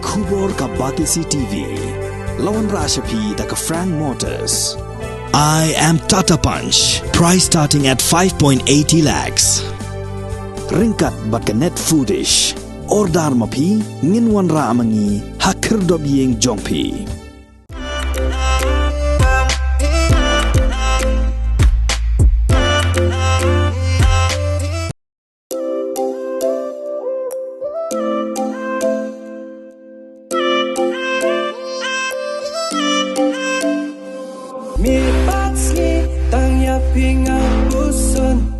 Kubor ka Batisi TV. Lawan Rashapi da ka Frank Motors. I am Tata Punch. Price starting at 5.80 lakhs. Ringkat bat ka net foodish. Ordar mapi nginwan ra amangi hakir dobyeng jongpi. Mi patsli tang ya pinga busun